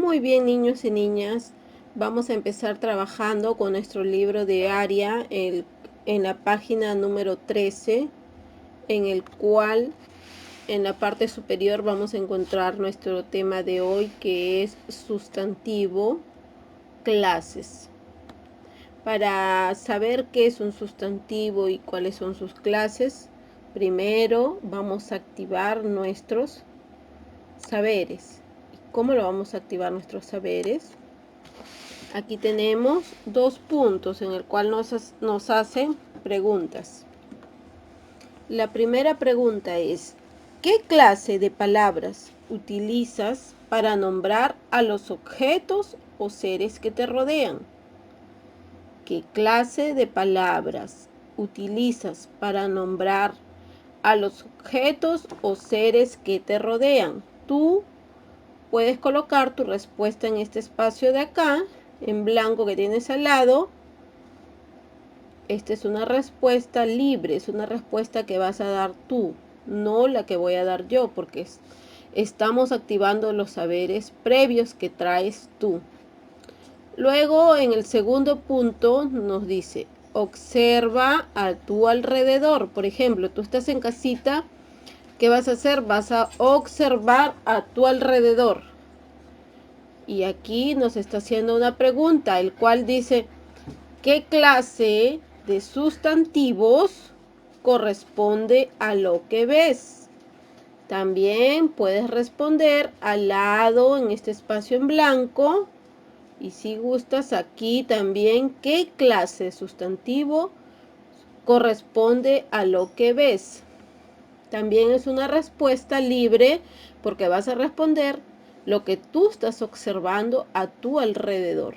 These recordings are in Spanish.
Muy bien, niños y niñas, vamos a empezar trabajando con nuestro libro de área en la página número 13, en el cual en la parte superior vamos a encontrar nuestro tema de hoy, que es sustantivo, clases. Para saber qué es un sustantivo y cuáles son sus clases, primero vamos a activar nuestros saberes. ¿Cómo lo vamos a activar nuestros saberes? Aquí tenemos dos puntos en el cual nos hacen preguntas. La primera pregunta es: ¿qué clase de palabras utilizas para nombrar a los objetos o seres que te rodean? ¿Qué clase de palabras utilizas para nombrar a los objetos o seres que te rodean? Tú puedes colocar tu respuesta en este espacio de acá, en blanco que tienes al lado. Esta es una respuesta libre, es una respuesta que vas a dar tú, no la que voy a dar yo, porque estamos activando los saberes previos que traes tú. Luego, en el segundo punto, nos dice: observa a tu alrededor. Por ejemplo, tú estás en casita, ¿qué vas a hacer? Vas a observar a tu alrededor. Y aquí nos está haciendo una pregunta, el cual dice: ¿qué clase de sustantivos corresponde a lo que ves? También puedes responder al lado en este espacio en blanco. Y si gustas, aquí también, ¿qué clase de sustantivo corresponde a lo que ves? También es una respuesta libre, porque vas a responder lo que tú estás observando a tu alrededor.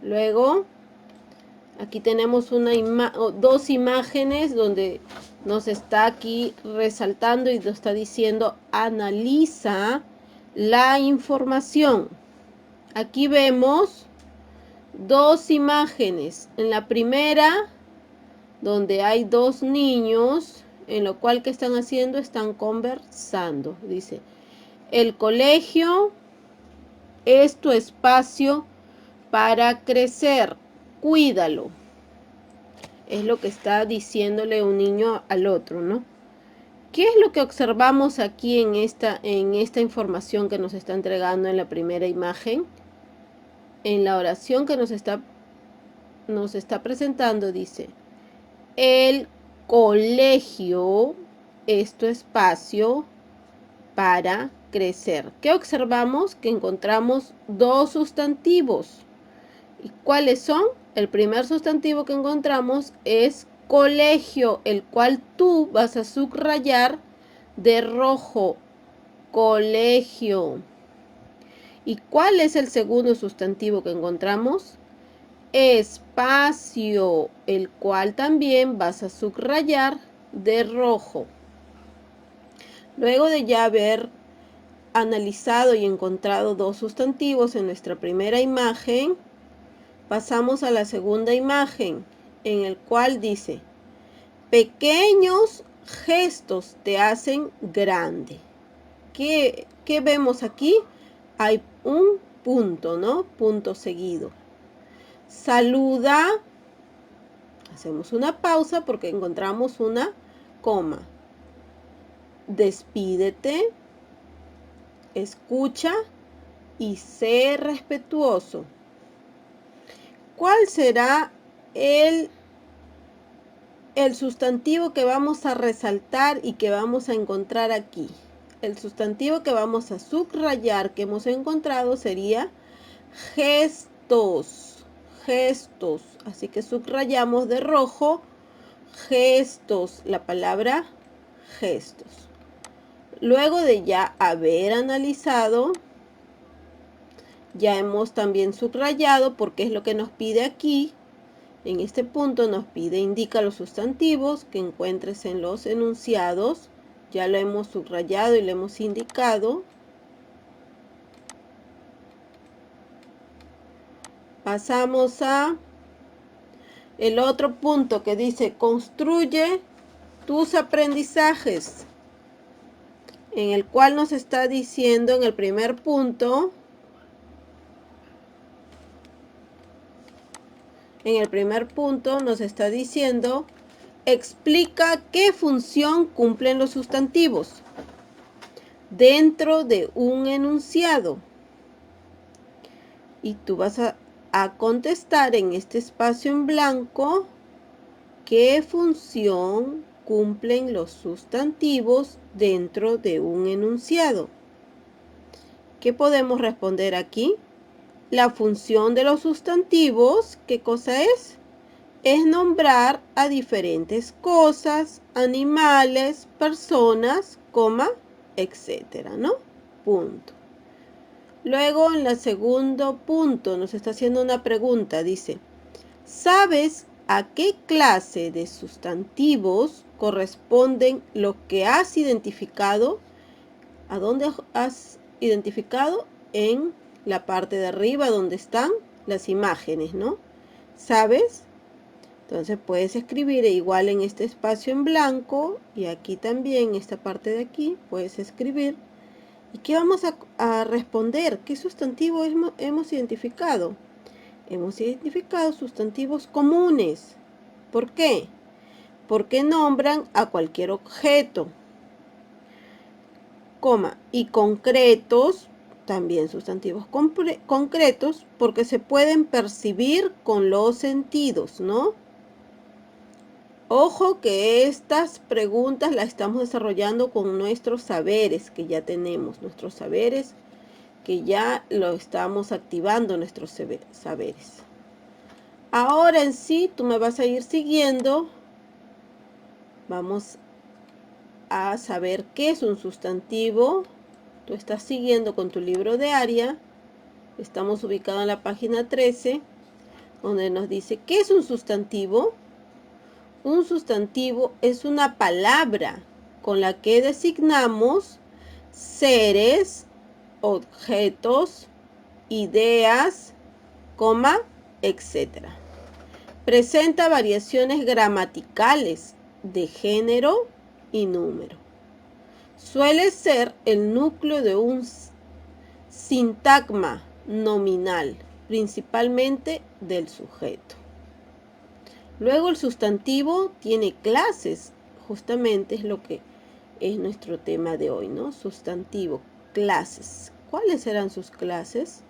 Luego, aquí tenemos dos imágenes donde nos está aquí resaltando y nos está diciendo: analiza la información. Aquí vemos dos imágenes. En la primera, donde hay dos niños, en lo cual, ¿qué están haciendo? Están conversando. Dice: el colegio es tu espacio para crecer, cuídalo. Es lo que está diciéndole un niño al otro, ¿no? ¿Qué es lo que observamos aquí en esta información que nos está entregando en la primera imagen? En la oración que nos está presentando, dice: el colegio es tu espacio para crecer. ¿Qué observamos? Que encontramos dos sustantivos. ¿Y cuáles son? El primer sustantivo que encontramos es colegio, el cual tú vas a subrayar de rojo. Colegio. ¿Y cuál es el segundo sustantivo que encontramos? Espacio, el cual también vas a subrayar de rojo. Luego de ya haber analizado y encontrado dos sustantivos en nuestra primera imagen, pasamos a la segunda imagen, en el cual dice: pequeños gestos te hacen grande. ¿Qué vemos aquí? Hay un punto, ¿no? Punto seguido. Saluda. Hacemos una pausa porque encontramos una coma. Despídete. Escucha y sé respetuoso. ¿Cuál será el sustantivo que vamos a resaltar y que vamos a encontrar aquí? El sustantivo que vamos a subrayar que hemos encontrado sería gestos. Gestos. Así que subrayamos de rojo gestos, la palabra gestos. Luego de ya haber analizado, ya hemos también subrayado, porque es lo que nos pide aquí. En este punto nos pide: indica los sustantivos que encuentres en los enunciados. Ya lo hemos subrayado y lo hemos indicado. Pasamos a el otro punto que dice: construye tus aprendizajes. en el cual nos está diciendo en el primer punto, nos está diciendo, explica qué función cumplen los sustantivos dentro de un enunciado. Y tú vas a contestar en este espacio en blanco qué función cumplen los sustantivos dentro de un enunciado. ¿Qué podemos responder aquí? La función de los sustantivos, ¿qué cosa es? Es nombrar a diferentes cosas, animales, personas, coma, etcétera, ¿no? Punto. Luego, en el segundo punto, nos está haciendo una pregunta. Dice, ¿sabes a qué clase de sustantivos corresponden lo que has identificado? ¿A dónde has identificado? En la parte de arriba donde están las imágenes, ¿no? ¿Sabes? Entonces puedes escribir igual en este espacio en blanco y aquí también, esta parte de aquí, puedes escribir. ¿Y qué vamos a responder? ¿Qué sustantivo hemos identificado? Hemos identificado sustantivos comunes. ¿Por qué? Porque nombran a cualquier objeto, coma, y concretos, también sustantivos concretos, porque se pueden percibir con los sentidos, ¿no? Ojo que estas preguntas las estamos desarrollando con nuestros saberes que ya tenemos, nuestros saberes que ya lo estamos activando, nuestros saberes. Ahora en sí, tú me vas a ir siguiendo. Vamos a saber qué es un sustantivo. Tú estás siguiendo con tu libro de área. Estamos ubicados en la página 13, donde nos dice ¿qué es un sustantivo? Un sustantivo es una palabra con la que designamos seres, objetos, ideas, coma, etc. Presenta variaciones gramaticales de género y número. Suele ser el núcleo de un sintagma nominal, principalmente del sujeto. Luego el sustantivo tiene clases, justamente es lo que es nuestro tema de hoy, ¿no? Sustantivo, clases. ¿Cuáles serán sus clases?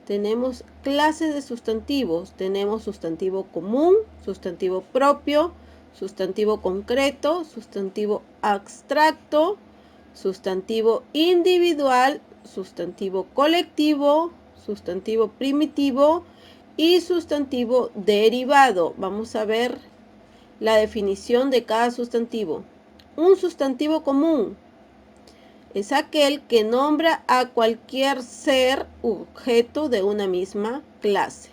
Tenemos clases de sustantivos. Tenemos sustantivo común, sustantivo propio, sustantivo concreto, sustantivo abstracto, sustantivo individual, sustantivo colectivo, sustantivo primitivo y sustantivo derivado. Vamos a ver la definición de cada sustantivo. Un sustantivo común es aquel que nombra a cualquier ser u objeto de una misma clase.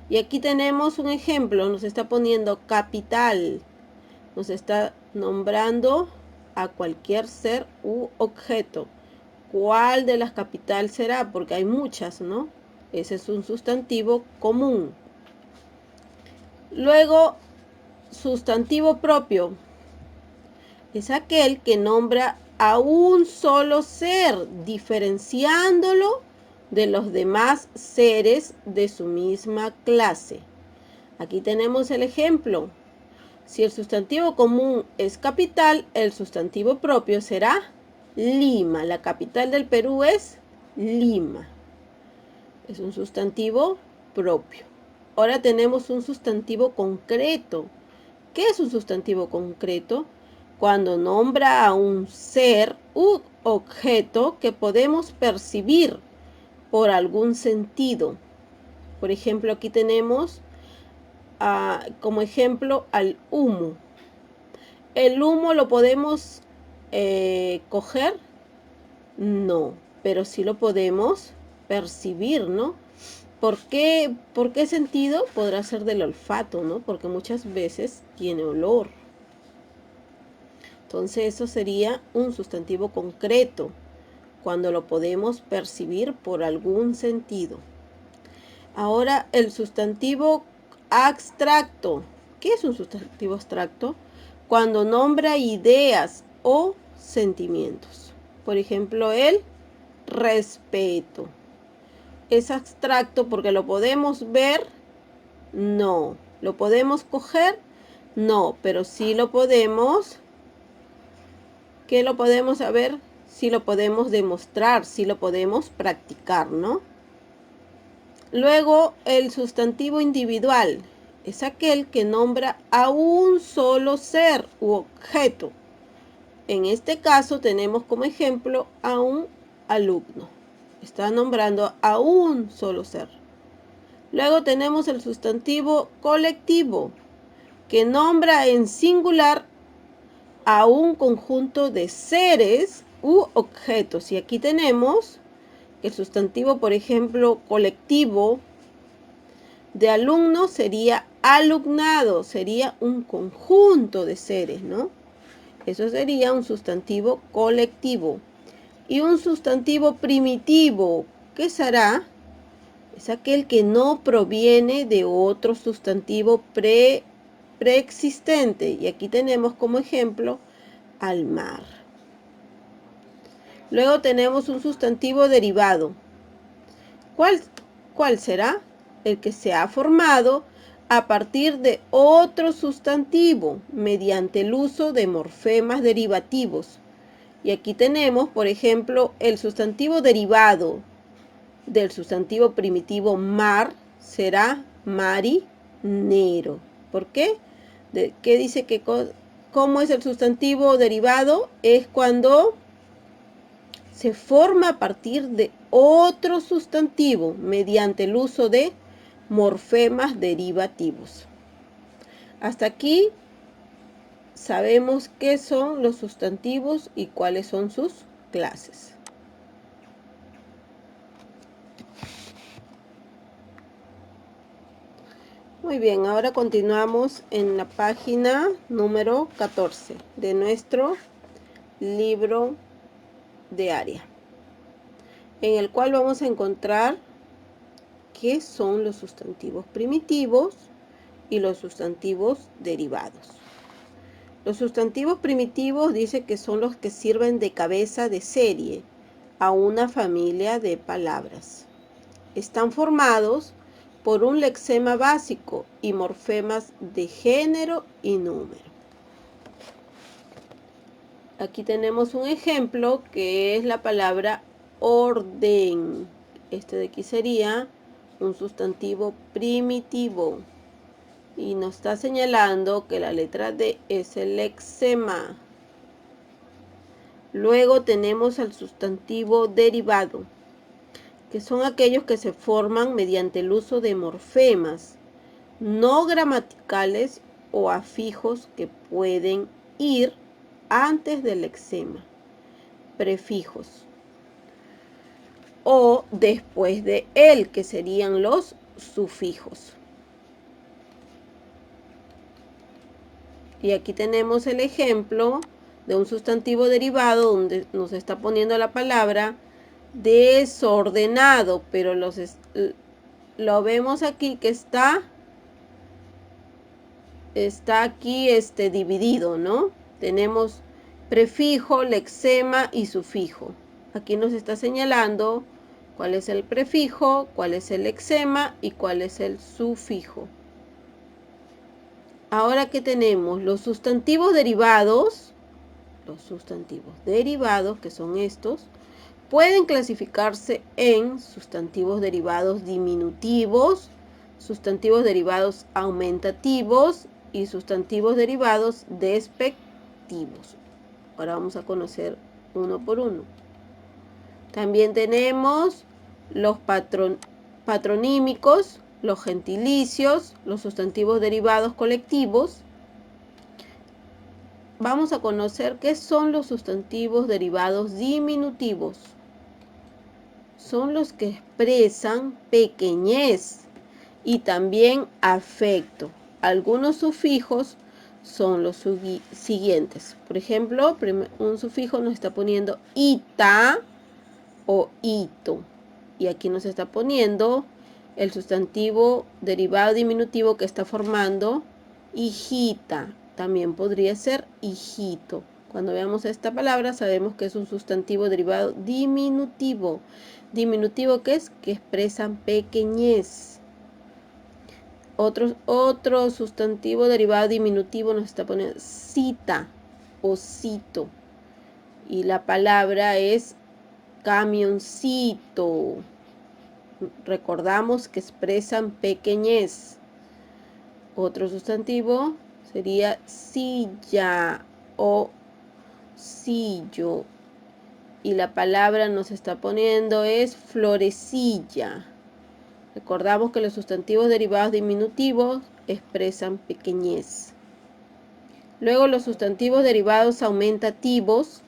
Y aquí tenemos un ejemplo, nos está poniendo capital, nos está nombrando a cualquier ser u objeto. ¿Cuál de las capital será? Porque hay muchas, ¿no? Ese es un sustantivo común. Luego, sustantivo propio es aquel que nombra a un solo ser, diferenciándolo de los demás seres de su misma clase. Aquí tenemos el ejemplo. Si el sustantivo común es capital, el sustantivo propio será Lima. La capital del Perú es Lima. Es un sustantivo propio. Ahora tenemos un sustantivo concreto. ¿Qué es un sustantivo concreto? Cuando nombra a un ser u objeto que podemos percibir por algún sentido. Por ejemplo, aquí tenemos como ejemplo al humo. ¿El humo lo podemos coger? No, pero sí lo podemos percibir, ¿no? ¿Por qué sentido? Podrá ser del olfato, ¿no? Porque muchas veces tiene olor. Entonces eso sería un sustantivo concreto, cuando lo podemos percibir por algún sentido. Ahora el sustantivo abstracto. ¿Qué es un sustantivo abstracto? Cuando nombra ideas o sentimientos. Por ejemplo, el respeto. ¿Es abstracto porque lo podemos ver? No. ¿Lo podemos coger? No, pero sí lo podemos. ¿Qué lo podemos saber? Sí lo podemos demostrar, sí lo podemos practicar, ¿no? Luego, el sustantivo individual es aquel que nombra a un solo ser u objeto. En este caso tenemos como ejemplo a un alumno. Está nombrando a un solo ser. Luego tenemos el sustantivo colectivo, que nombra en singular a un conjunto de seres u objetos. Y aquí tenemos el sustantivo, por ejemplo, colectivo de alumno sería alumnado, sería un conjunto de seres, ¿no? Eso sería un sustantivo colectivo. Y un sustantivo primitivo, ¿qué será? Es aquel que no proviene de otro sustantivo preexistente. Y aquí tenemos como ejemplo al mar. Luego tenemos un sustantivo derivado. ¿Cuál será? El que se ha formado a partir de otro sustantivo mediante el uso de morfemas derivativos. Y aquí tenemos, por ejemplo, el sustantivo derivado del sustantivo primitivo mar será marinero. ¿Por qué? ¿Qué dice que cómo es el sustantivo derivado? Es cuando se forma a partir de otro sustantivo mediante el uso de morfemas derivativos. Hasta aquí sabemos qué son los sustantivos y cuáles son sus clases. Muy bien, ahora continuamos en la página número 14 de nuestro libro de área, en el cual vamos a encontrar qué son los sustantivos primitivos y los sustantivos derivados. Los sustantivos primitivos dice que son los que sirven de cabeza de serie a una familia de palabras. Están formados por un lexema básico y morfemas de género y número. Aquí tenemos un ejemplo que es la palabra orden. Este de aquí sería un sustantivo primitivo. Y nos está señalando que la letra D es el lexema. Luego tenemos al sustantivo derivado, que son aquellos que se forman mediante el uso de morfemas no gramaticales o afijos que pueden ir antes del lexema, prefijos, o después de él, que serían los sufijos. Y aquí tenemos el ejemplo de un sustantivo derivado donde nos está poniendo la palabra desordenado, pero lo vemos aquí que está aquí dividido, ¿no? Tenemos prefijo, lexema y sufijo. Aquí nos está señalando cuál es el prefijo, cuál es el lexema y cuál es el sufijo. Ahora que tenemos los sustantivos derivados, que son estos, pueden clasificarse en sustantivos derivados diminutivos, sustantivos derivados aumentativos y sustantivos derivados despectivos. Ahora vamos a conocer uno por uno. También tenemos los patronímicos, los gentilicios, los sustantivos derivados colectivos. Vamos a conocer qué son los sustantivos derivados diminutivos. Son los que expresan pequeñez y también afecto. Algunos sufijos son los siguientes. Por ejemplo, un sufijo nos está poniendo ita o ito. Y aquí nos está poniendo el sustantivo derivado diminutivo que está formando hijita. También podría ser hijito, Cuando veamos esta palabra sabemos que es un sustantivo derivado diminutivo. ¿Diminutivo qué es? Que expresan pequeñez. Otro sustantivo derivado diminutivo nos está poniendo cita o cito. Y la palabra es camioncito. Recordamos que expresan pequeñez. Otro sustantivo sería silla o sillo. Y la palabra nos está poniendo es florecilla. Recordamos que los sustantivos derivados diminutivos expresan pequeñez. Luego los sustantivos derivados aumentativos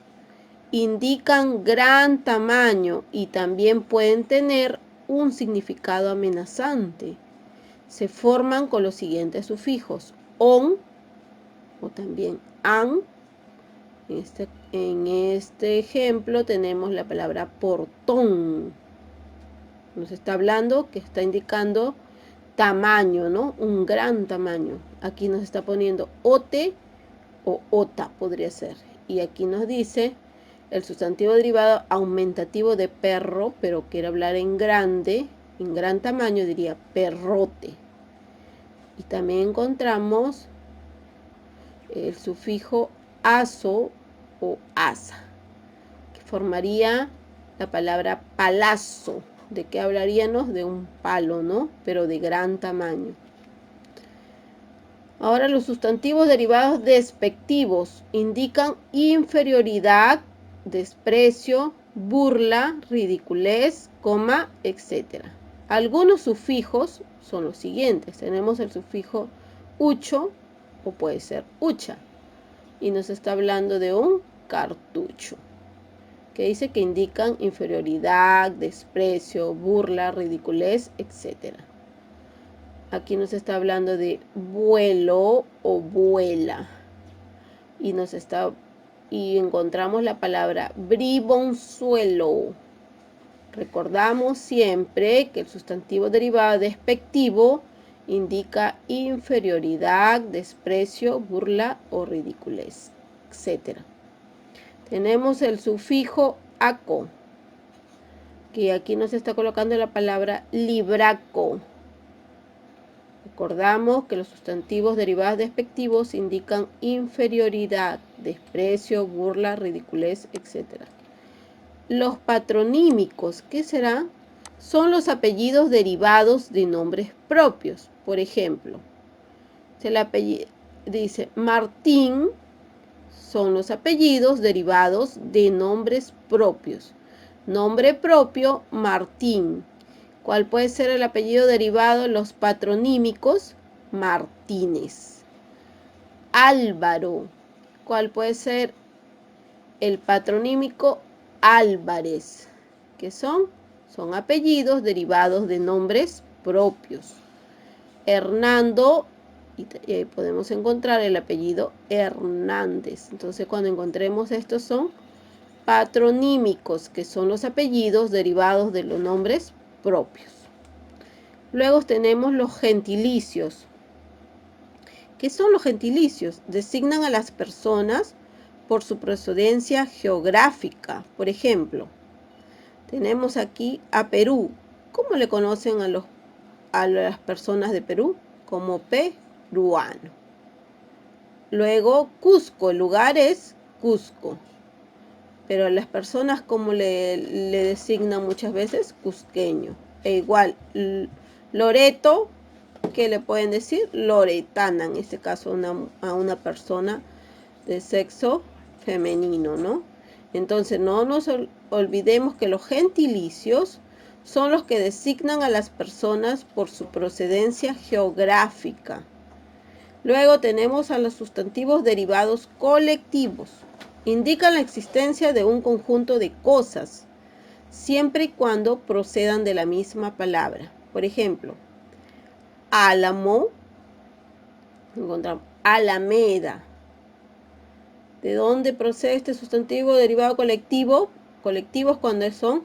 indican gran tamaño y también pueden tener un significado amenazante. Se forman con los siguientes sufijos: on o también an. En este ejemplo tenemos la palabra portón. Nos está hablando que está indicando tamaño, ¿no? Un gran tamaño. Aquí nos está poniendo ote o ota podría ser. Y aquí nos dice el sustantivo derivado aumentativo de perro, pero quiere hablar en grande, en gran tamaño, diría perrote. Y también encontramos el sufijo aso o asa, que formaría la palabra palazo. ¿De qué hablaríamos? De un palo, ¿no? Pero de gran tamaño. Ahora los sustantivos derivados despectivos indican inferioridad, desprecio, burla, ridiculez, coma, etc. Algunos sufijos son los siguientes. Tenemos el sufijo ucho o puede ser ucha. Y nos está hablando de un cartucho, que dice que indican inferioridad, desprecio, burla, ridiculez, etc. Aquí nos está hablando de vuelo o vuela. Y encontramos la palabra bribonzuelo. Recordamos siempre que el sustantivo derivado despectivo indica inferioridad, desprecio, burla o ridiculez, etc. Tenemos el sufijo aco, que aquí nos está colocando la palabra libraco. Recordamos que los sustantivos derivados despectivos indican inferioridad, desprecio, burla, ridiculez, etc. Los patronímicos, ¿qué serán? Son los apellidos derivados de nombres propios. Por ejemplo, dice Martín, son los apellidos derivados de nombres propios. Nombre propio, Martín. ¿Cuál puede ser el apellido derivado? Los patronímicos, Martínez. Álvaro. ¿Cuál puede ser el patronímico? Álvarez. ¿Qué son? Son apellidos derivados de nombres propios. Hernando, y ahí podemos encontrar el apellido Hernández. Entonces, cuando encontremos estos son patronímicos, que son los apellidos derivados de los nombres propios. Luego tenemos los gentilicios. ¿Qué son los gentilicios? Designan a las personas por su procedencia geográfica. Por ejemplo, tenemos aquí a Perú. ¿Cómo le conocen a las personas de Perú? Como peruano. Luego, Cusco. El lugar es Cusco. Pero las personas, como le designan muchas veces, cusqueño. E igual, Loreto, ¿qué le pueden decir? Loretana, en este caso a una persona de sexo femenino, ¿no? Entonces no nos olvidemos que los gentilicios son los que designan a las personas por su procedencia geográfica. Luego tenemos a los sustantivos derivados colectivos. Indican la existencia de un conjunto de cosas, siempre y cuando procedan de la misma palabra. Por ejemplo, álamo, encontramos alameda. ¿De dónde procede este sustantivo derivado colectivo? Colectivos cuando son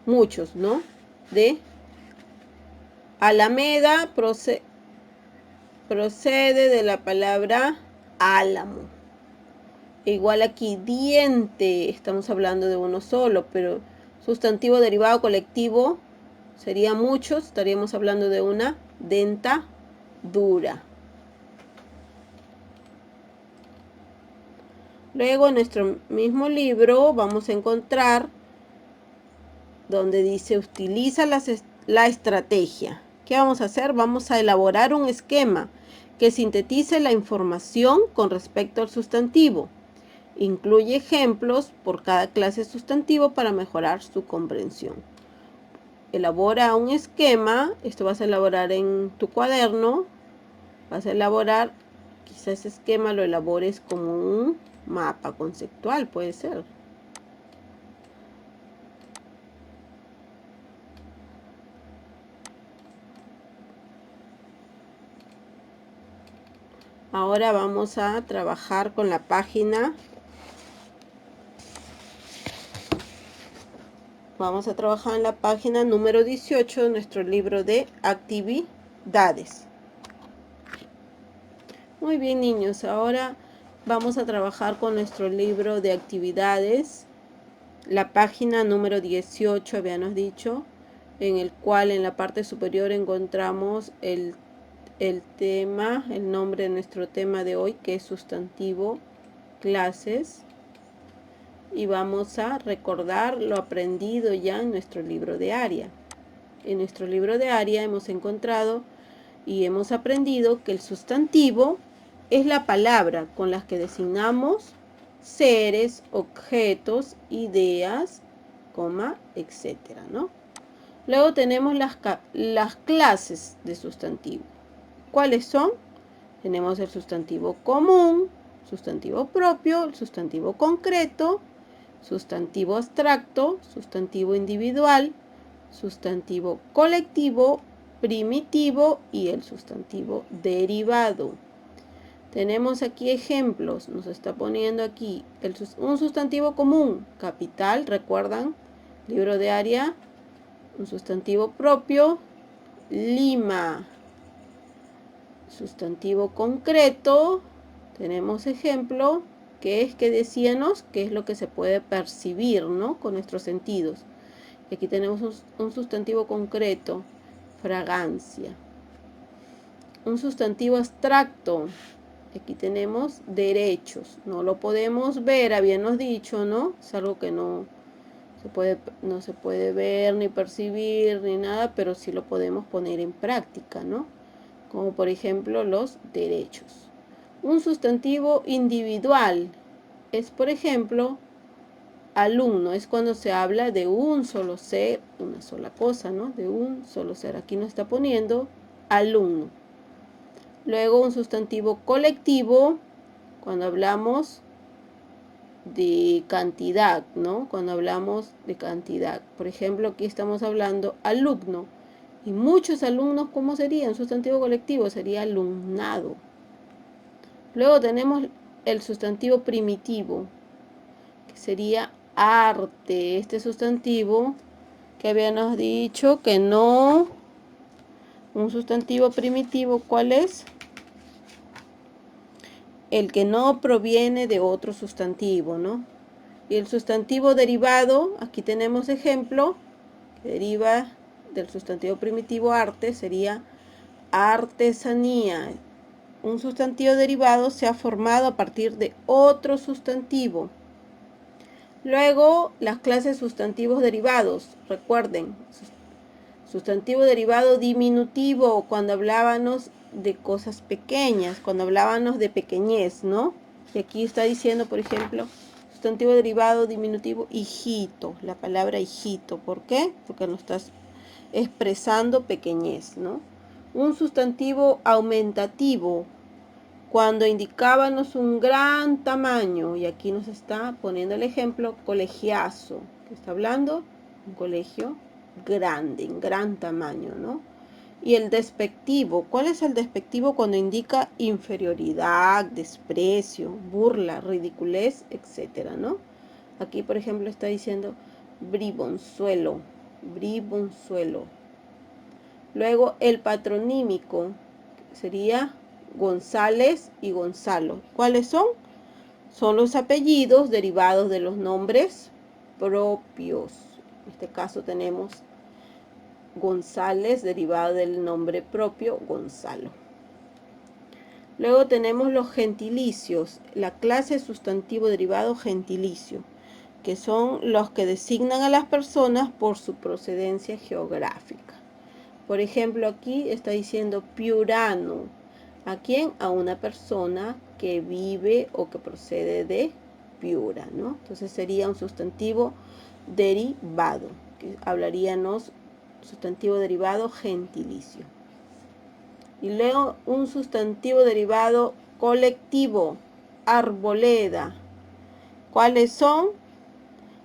muchos, ¿no? De alameda procede de la palabra álamo. Igual aquí, diente, estamos hablando de uno solo, pero sustantivo derivado colectivo sería muchos, estaríamos hablando de una dentadura. Luego en nuestro mismo libro vamos a encontrar donde dice utiliza la estrategia. ¿Qué vamos a hacer? Vamos a elaborar un esquema que sintetice la información con respecto al sustantivo. Incluye ejemplos por cada clase sustantivo para mejorar su comprensión. Elabora un esquema, esto vas a elaborar en tu cuaderno, vas a elaborar, quizás ese esquema lo elabores como un mapa conceptual, puede ser. Ahora vamos a trabajar con la página. Vamos a trabajar en la página número 18 de nuestro libro de actividades. Muy bien, niños, ahora vamos a trabajar con nuestro libro de actividades, la página número 18, habíamos dicho, en el cual en la parte superior encontramos el tema, el nombre de nuestro tema de hoy, que es sustantivo, clases. Y vamos a recordar lo aprendido ya en nuestro libro de área. En nuestro libro de área hemos encontrado y hemos aprendido que el sustantivo es la palabra con las que designamos seres, objetos, ideas, etcétera, ¿no? Luego tenemos las clases de sustantivo. ¿Cuáles son? Tenemos el sustantivo común, sustantivo propio, el sustantivo concreto, sustantivo abstracto, sustantivo individual, sustantivo colectivo, primitivo y el sustantivo derivado. Tenemos aquí ejemplos, nos está poniendo aquí un sustantivo común, capital, recuerdan, libro de área, un sustantivo propio, Lima, sustantivo concreto, tenemos ejemplo, que es que decíamos, que es lo que se puede percibir, ¿no? Con nuestros sentidos. Y aquí tenemos un sustantivo concreto, fragancia. Un sustantivo abstracto, aquí tenemos derechos. No lo podemos ver, habíamos dicho, ¿no? Es algo que no se puede ver, ni percibir, ni nada, pero sí lo podemos poner en práctica, ¿no? Como por ejemplo los derechos. Un sustantivo individual es, por ejemplo, alumno, es cuando se habla de un solo ser, una sola cosa, ¿no? De un solo ser. Aquí nos está poniendo alumno. Luego un sustantivo colectivo, cuando hablamos de cantidad, ¿no? Cuando hablamos de cantidad. Por ejemplo, aquí estamos hablando alumno. Y muchos alumnos, ¿cómo sería? Un sustantivo colectivo sería alumnado. Luego tenemos el sustantivo primitivo, que sería arte. Este sustantivo que habíamos dicho que no. Un sustantivo primitivo, ¿cuál es? El que no proviene de otro sustantivo, ¿no? Y el sustantivo derivado, aquí tenemos ejemplo, que deriva del sustantivo primitivo arte, sería artesanía. Un sustantivo derivado se ha formado a partir de otro sustantivo. Luego, las clases sustantivos derivados. Recuerden, sustantivo derivado diminutivo, cuando hablábamos de cosas pequeñas, cuando hablábamos de pequeñez, ¿no? Y aquí está diciendo, por ejemplo, sustantivo derivado diminutivo, hijito, la palabra hijito. ¿Por qué? Porque nos estás expresando pequeñez, ¿no? Un sustantivo aumentativo, cuando indicábamos un gran tamaño, y aquí nos está poniendo el ejemplo, colegiazo, que está hablando, un colegio grande, en gran tamaño, ¿no? Y el despectivo, ¿cuál es el despectivo? Cuando indica inferioridad, desprecio, burla, ridiculez, etcétera, ¿no? Aquí, por ejemplo, está diciendo bribonzuelo, bribonzuelo. Luego, el patronímico sería González y Gonzalo. ¿Cuáles son? son los apellidos derivados de los nombres propios. En este caso tenemos González, derivado del nombre propio Gonzalo. Luego tenemos los gentilicios, la clase sustantivo derivado gentilicio, que son los que designan a las personas por su procedencia geográfica. Por ejemplo, aquí está diciendo piurano. ¿A quién? A una persona que vive o que procede de Piura, ¿no? Entonces sería un sustantivo derivado, que hablaríamos sustantivo derivado gentilicio. Y luego un sustantivo derivado colectivo, arboleda. ¿Cuáles son?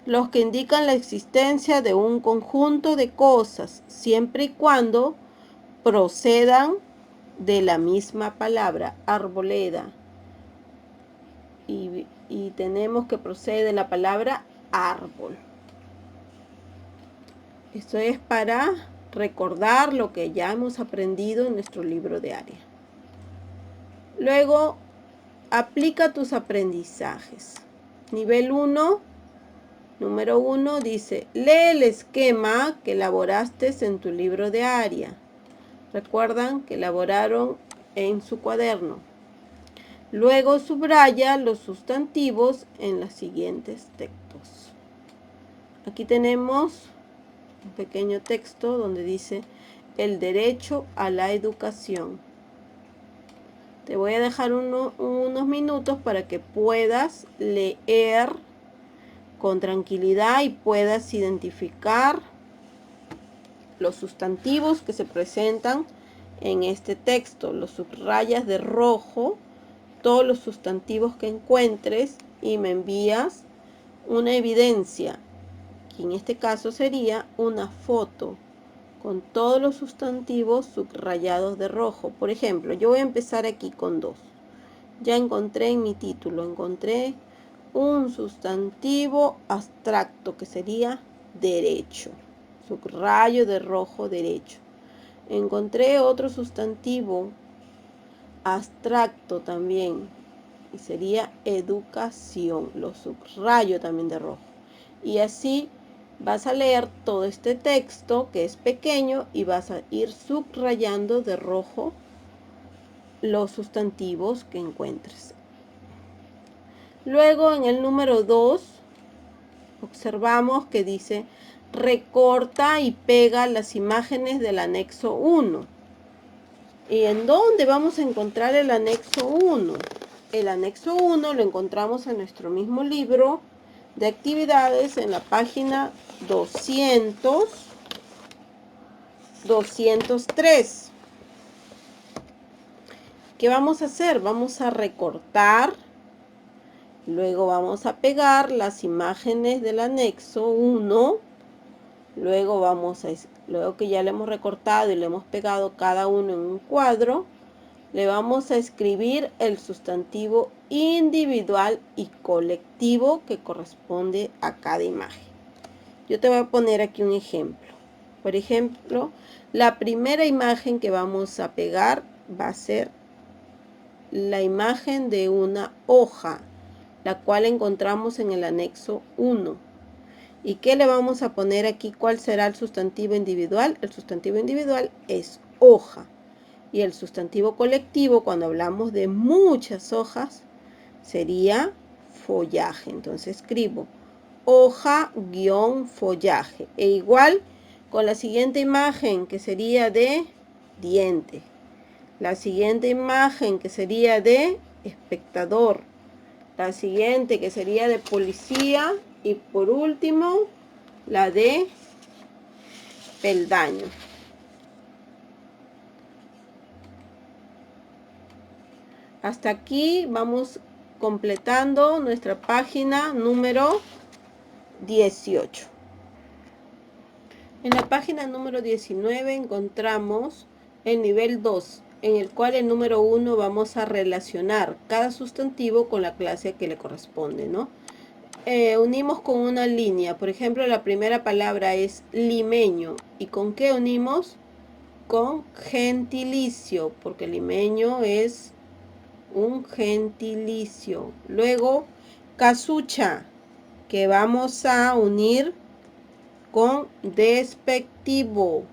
Los que indican la existencia de un conjunto de cosas, siempre y cuando procedan de la misma palabra, arboleda. Y tenemos que procede de la palabra árbol. Esto es para recordar lo que ya hemos aprendido en nuestro libro de área. Luego, aplica tus aprendizajes. Nivel 1, número 1 dice, lee el esquema que elaboraste en tu libro de área. Recuerdan que elaboraron en su cuaderno. Luego subraya los sustantivos en los siguientes textos. Aquí tenemos un pequeño texto donde dice el derecho a la educación. Te voy a dejar unos minutos para que puedas leer con tranquilidad y puedas identificar los sustantivos que se presentan en este texto. Los subrayas de rojo, todos los sustantivos que encuentres, y me envías una evidencia, que en este caso sería una foto con todos los sustantivos subrayados de rojo. Por ejemplo, yo voy a empezar aquí con 2. Ya encontré en mi título, encontré un sustantivo abstracto que sería derecho. Subrayo de rojo derecho. Encontré otro sustantivo abstracto también y sería educación. Lo subrayo también de rojo. Y así vas a leer todo este texto que es pequeño y vas a ir subrayando de rojo los sustantivos que encuentres. Luego en el número 2 observamos que dice recorta y pega las imágenes del anexo 1. ¿Y en dónde vamos a encontrar el anexo 1? El anexo 1 lo encontramos en nuestro mismo libro de actividades en la página 203. ¿Qué vamos a hacer? Vamos a recortar, luego vamos a pegar las imágenes del anexo 1, luego que ya le hemos recortado y le hemos pegado cada uno en un cuadro, le vamos a escribir el sustantivo individual y colectivo que corresponde a cada imagen. Yo te voy a poner aquí un ejemplo. Por ejemplo, la primera imagen que vamos a pegar va a ser la imagen de una hoja, la cual encontramos en el anexo 1. ¿Y qué le vamos a poner aquí? ¿Cuál será el sustantivo individual? El sustantivo individual es hoja. Y el sustantivo colectivo, cuando hablamos de muchas hojas, sería follaje. Entonces escribo hoja-follaje. E igual con la siguiente imagen, que sería de diente. La siguiente imagen, que sería de espectador. La siguiente, que sería de policía. Y por último, la de peldaño. Hasta aquí vamos completando nuestra página número 18. En la página número 19 encontramos el nivel 2, en el cual el número 1 vamos a relacionar cada sustantivo con la clase que le corresponde, ¿no? Unimos con una línea. Por ejemplo, la primera palabra es limeño. ¿Y con qué unimos? Con gentilicio, porque limeño es un gentilicio. Luego casucha, que vamos a unir con despectivo.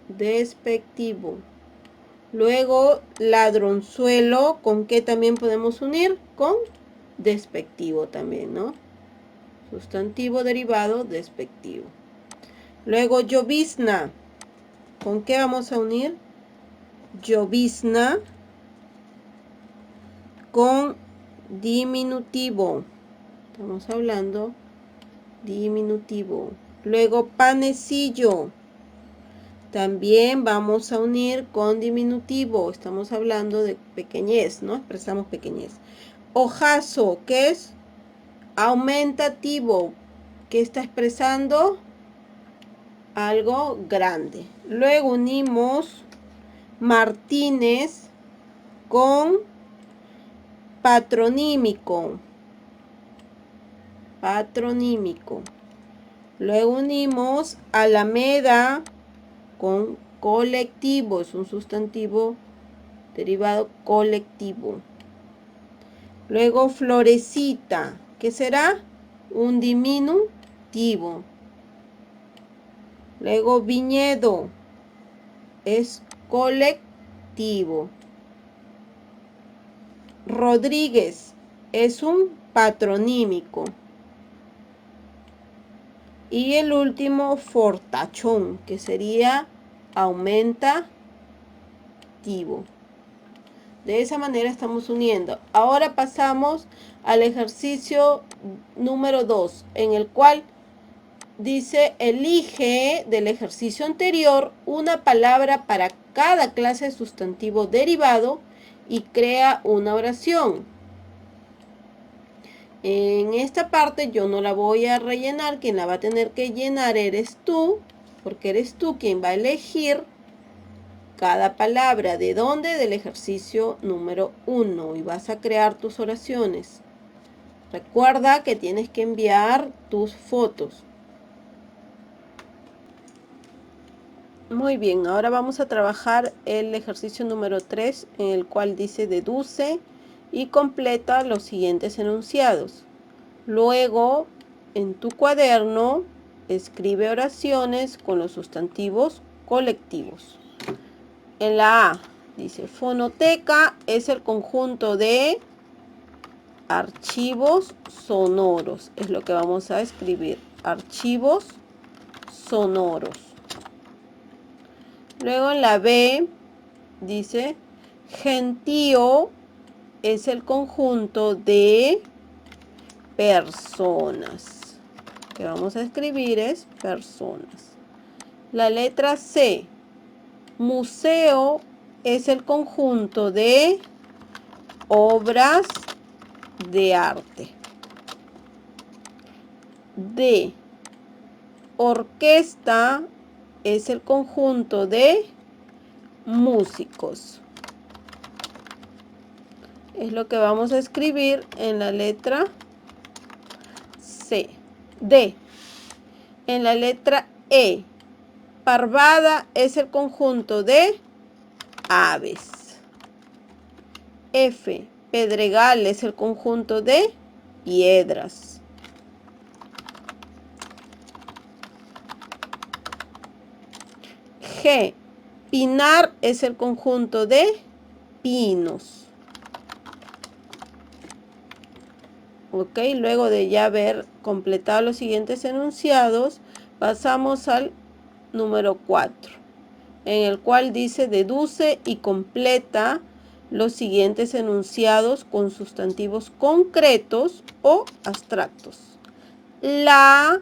Despectivo. Luego, ladronzuelo, ¿con qué también podemos unir? Con despectivo también, ¿no? Sustantivo derivado despectivo. Luego, llovizna. ¿Con qué vamos a unir? Llovizna con diminutivo. Estamos hablando diminutivo. Luego, panecillo. También vamos a unir con diminutivo. Estamos hablando de pequeñez, ¿no? Expresamos pequeñez. Hojazo, ¿qué es? Aumentativo, que está expresando algo grande. Luego unimos Martínez con patronímico. Patronímico. Luego unimos Alameda con colectivo. Es un sustantivo derivado colectivo. Luego florecita, ¿qué será? Un diminutivo. Luego viñedo, es colectivo. Rodríguez, es un patronímico. Y el último, fortachón, que sería aumentativo. De esa manera estamos uniendo. Ahora pasamos al ejercicio número 2, en el cual dice, elige del ejercicio anterior una palabra para cada clase de sustantivo derivado y crea una oración. En esta parte yo no la voy a rellenar, quien la va a tener que llenar eres tú, porque eres tú quien va a elegir cada palabra. ¿De dónde? Del ejercicio número 1, y vas a crear tus oraciones. Recuerda que tienes que enviar tus fotos. Muy bien, ahora vamos a trabajar el ejercicio número 3, en el cual dice deduce y completa los siguientes enunciados. Luego, en tu cuaderno, escribe oraciones con los sustantivos colectivos. En la A, dice, fonoteca es el conjunto de archivos sonoros. Es lo que vamos a escribir, archivos sonoros. Luego en la B, dice, gentío es el conjunto de personas. Lo que vamos a escribir es personas. La letra C, museo es el conjunto de obras de arte. D, orquesta es el conjunto de músicos. Es lo que vamos a escribir en la letra C. D, en la letra E, parvada es el conjunto de aves. F, pedregal es el conjunto de piedras. G, pinar es el conjunto de pinos. Ok, luego de ya haber completado los siguientes enunciados, pasamos al número 4, en el cual dice deduce y completa los siguientes enunciados con sustantivos concretos o abstractos. La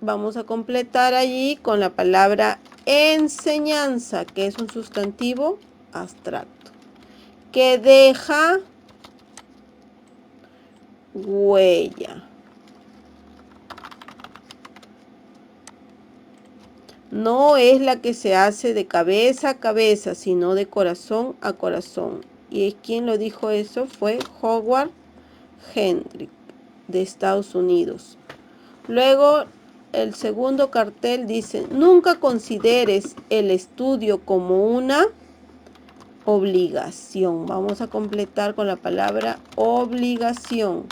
vamos a completar allí con la palabra enseñanza, que es un sustantivo abstracto, que deja huella. No es la que se hace de cabeza a cabeza, sino de corazón a corazón. Y quien lo dijo eso fue Howard Hendrick, de Estados Unidos. Luego, el segundo cartel dice, nunca consideres el estudio como una obligación. Vamos a completar con la palabra obligación,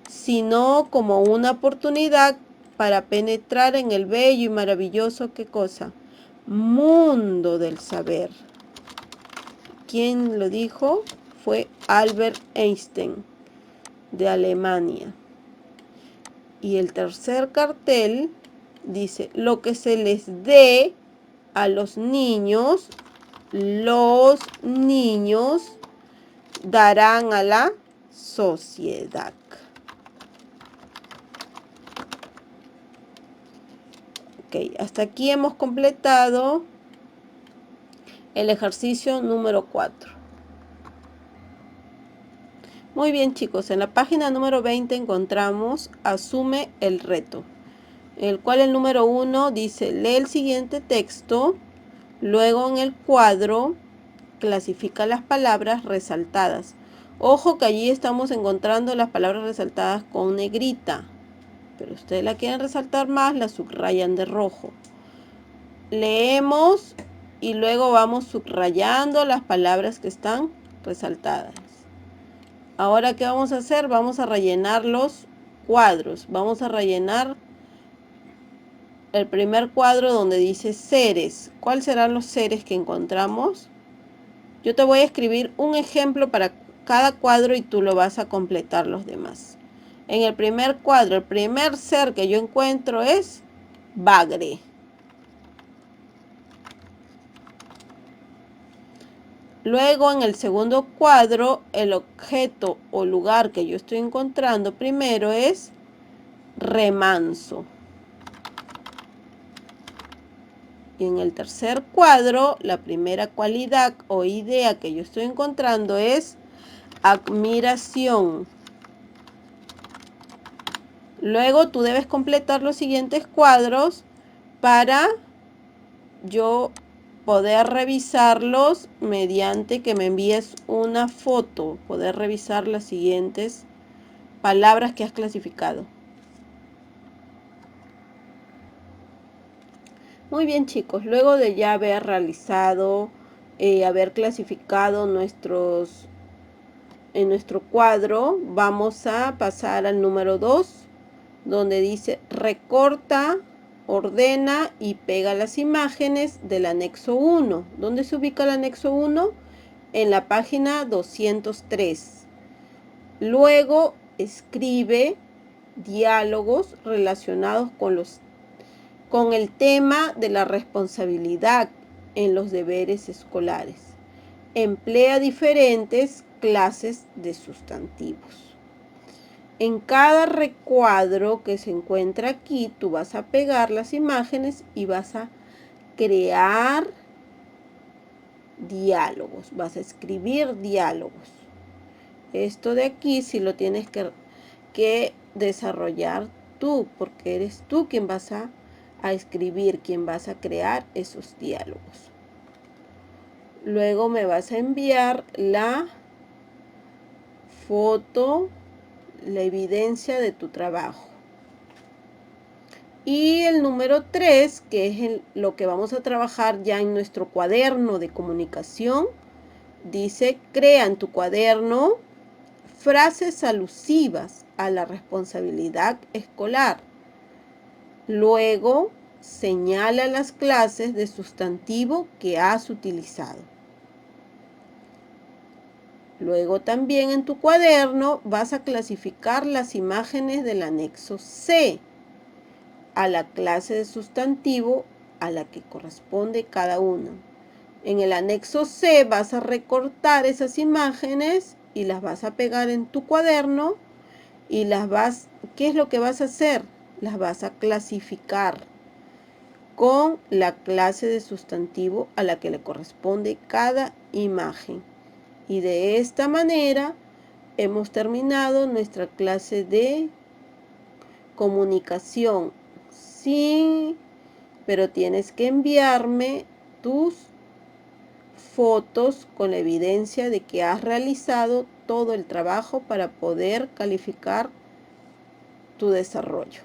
sino como una oportunidad para penetrar en el bello y maravilloso, ¿qué cosa? Mundo del saber. ¿Quién lo dijo? Fue Albert Einstein, de Alemania. Y el tercer cartel dice: lo que se les dé a los niños darán a la sociedad. Ok, hasta aquí hemos completado el ejercicio número 4. Muy bien, chicos, en la página número 20 encontramos asume el reto, en el cual el número 1 dice: lee el siguiente texto, luego en el cuadro clasifica las palabras resaltadas. Ojo que allí estamos encontrando las palabras resaltadas con negrita, pero ustedes la quieren resaltar más, la subrayan de rojo. Leemos y luego vamos subrayando las palabras que están resaltadas. Ahora, ¿qué vamos a hacer? Vamos a rellenar los cuadros. Vamos a rellenar el primer cuadro donde dice seres. ¿Cuáles serán los seres que encontramos? Yo te voy a escribir un ejemplo para cada cuadro y tú lo vas a completar los demás. En el primer cuadro, el primer ser que yo encuentro es bagre. Luego, en el segundo cuadro, el objeto o lugar que yo estoy encontrando primero es remanso. Y en el tercer cuadro, la primera cualidad o idea que yo estoy encontrando es admiración. Luego tú debes completar los siguientes cuadros para yo poder revisarlos mediante que me envíes una foto, poder revisar las siguientes palabras que has clasificado. Muy bien, chicos, luego de ya haber realizado, haber clasificado en nuestro cuadro, vamos a pasar al número 2, donde dice recorta, ordena y pega las imágenes del anexo 1. ¿Dónde se ubica el anexo 1? En la página 203. Luego escribe diálogos relacionados con el tema de la responsabilidad en los deberes escolares. Emplea diferentes clases de sustantivos. En cada recuadro que se encuentra aquí, tú vas a pegar las imágenes y vas a crear diálogos, vas a escribir diálogos. Esto de aquí sí lo tienes que desarrollar tú, porque eres tú quien vas a escribir, quien vas a crear esos diálogos. Luego me vas a enviar la foto, la evidencia de tu trabajo. Y el número 3, que es lo que vamos a trabajar ya en nuestro cuaderno de comunicación, dice: crea en tu cuaderno frases alusivas a la responsabilidad escolar. Luego, señala las clases de sustantivo que has utilizado. Luego también en tu cuaderno vas a clasificar las imágenes del anexo C a la clase de sustantivo a la que corresponde cada uno. En el anexo C vas a recortar esas imágenes y las vas a pegar en tu cuaderno y ¿qué es lo que vas a hacer? Las vas a clasificar con la clase de sustantivo a la que le corresponde cada imagen. Y de esta manera hemos terminado nuestra clase de comunicación. Sí, pero tienes que enviarme tus fotos con la evidencia de que has realizado todo el trabajo para poder calificar tu desarrollo.